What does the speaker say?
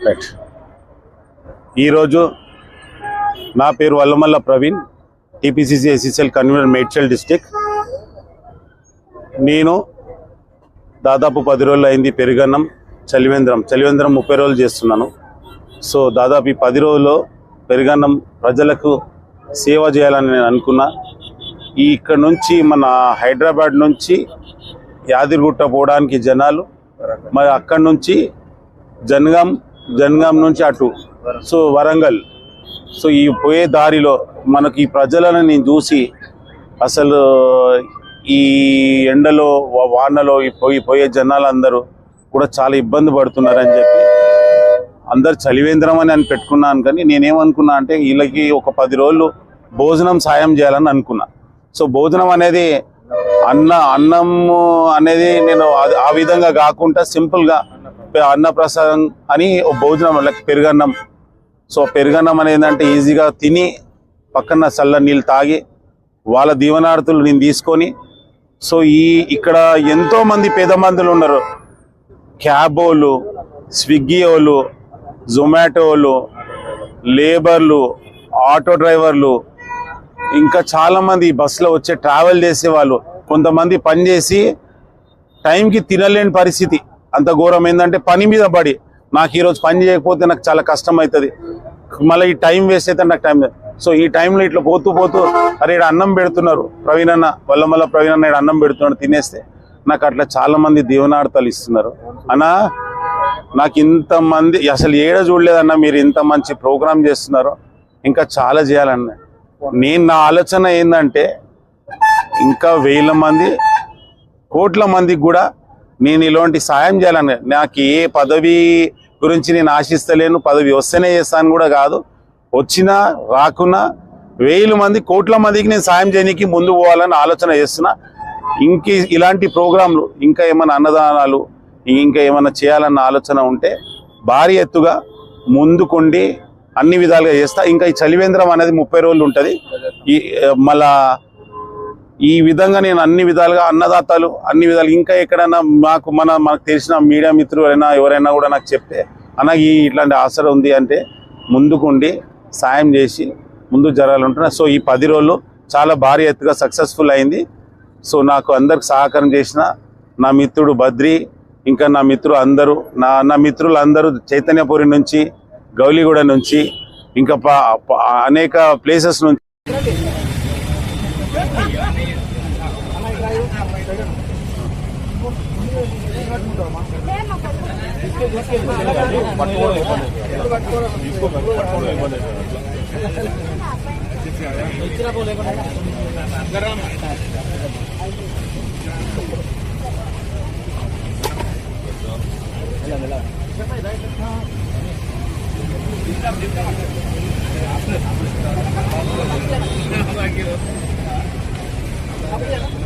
Right. ఈరోజు నా పేరు Vallamalla Praveen, TPCC SCCL convener Medchal district. నేను దాదాపు 10 రోజులు అయింది పెరుగన్నం చలివేంద్రం 30 రోజులు చేస్తున్నాను. సో దాదాపు ఈ 10 రోజుల్లో పెరుగన్నం ప్రజలకు సేవ చేయాలని నేను అనుకున్నా. ఇక్కడ నుంచి మన హైదరాబాద్ నుంచి యాదగిరిగుట్ట పోవడానికి జనాలు, మరి అక్కడి నుంచి జనగాం నుంచి అటు సో వరంగల్, సో ఈ పోయే దారిలో మనకి ఈ ప్రజలను నేను చూసి అసలు ఈ ఎండలో వానలో పోయే జనాలందరూ కూడా చాలా ఇబ్బంది పడుతున్నారని చెప్పి అందరు చలివేంద్రం అని పెట్టుకున్నాను. కానీ నేనేమనుకున్నా అంటే వీళ్ళకి ఒక 10 రోజులు భోజనం సాయం చేయాలని అనుకున్నా. సో భోజనం అనేది అన్నం అనేది నేను ఆ విధంగా కాకుండా సింపుల్గా అన్నప్రసాదం అని భోజనం లైక్ పెరుగన్నం. సో పెరుగన్నం అనేది ఏంటంటే ఈజీగా తిని పక్కన చల్ల నీళ్ళు తాగి వాళ్ళ దీవనార్థులు నేను తీసుకొని, సో ఇక్కడ ఎంతోమంది పేద మందులు ఉన్నారు. క్యాబ్ వాళ్ళు, స్విగ్గీ వాళ్ళు, జొమాటో వాళ్ళు, లేబర్లు, ఆటో డ్రైవర్లు, ఇంకా చాలామంది బస్సులో వచ్చే ట్రావెల్ చేసేవాళ్ళు, కొంతమంది పని చేసి టైంకి తినలేని పరిస్థితి. అంత ఘోరం ఏంటంటే పని మీద పడి నాకు ఈరోజు పని చేయకపోతే నాకు చాలా కష్టం అవుతుంది, మళ్ళీ ఈ టైం వేస్ట్ అయితే నాకు టైం. సో ఈ టైంలో ఇట్లా పోతూ అరే ఇక్కడ అన్నం పెడుతున్నారు ప్రవీణ్ అన్న, వల్లమల్ల ప్రవీణ్ అన్న ఇక్కడ అన్నం పెడుతున్నాడు తినేస్తే నాకు అట్లా చాలామంది దీవనార్థాలు ఇస్తున్నారు. అన్నా నాకు ఇంతమంది అసలు ఏడ చూడలేదన్నా, మీరు ఇంత మంచి ప్రోగ్రామ్ చేస్తున్నారు, ఇంకా చాలా చేయాలన్న. నా ఆలోచన ఏంటంటే ఇంకా 1000 మంది, కోట్ల మందికి కూడా నేను ఇలాంటి సాయం చేయాలని. నాకు ఏ పదవి గురించి నేను ఆశిస్తలేను, పదవి వస్తేనే చేస్తాను కూడా కాదు, వచ్చినా రాకున్నా 1000 మంది, కోట్ల మందికి నేను సాయం చేయడానికి ముందు పోవాలని ఆలోచన చేస్తున్నా. ఇలాంటి ప్రోగ్రాంలు ఇంకా ఏమైనా అన్నదానాలు ఇంకా ఏమైనా చేయాలన్న ఆలోచన ఉంటే భారీ ఎత్తుగా ముందుకుండి అన్ని విధాలుగా చేస్తా. ఇంకా ఈ చలివేంద్రం అనేది 30 రోజులు ఉంటుంది. మళ్ళా ఈ విధంగా నేను అన్ని విధాలుగా అన్నదాతలు అన్ని విధాలు ఇంకా ఎక్కడైనా మనకు తెలిసిన మీడియా మిత్రులు ఎవరైనా కూడా నాకు చెప్తే అన్న ఇట్లాంటి ఆసర ఉంది అంటే ముందుకుండి సాయం చేసి ముందు జరగాలంటున్నా. సో ఈ 10 రోజులు చాలా భారీ ఎత్తుగా సక్సెస్ఫుల్ అయింది. సో నాకు అందరికి సహకారం చేసిన నా మిత్రుడు బద్రి, ఇంకా నా మిత్రులు అందరూ నా మిత్రులు అందరూ చైతన్యపురి నుంచి, గౌలిగూడ నుంచి, ఇంకా అనేక ప్లేసెస్ నుంచి Apa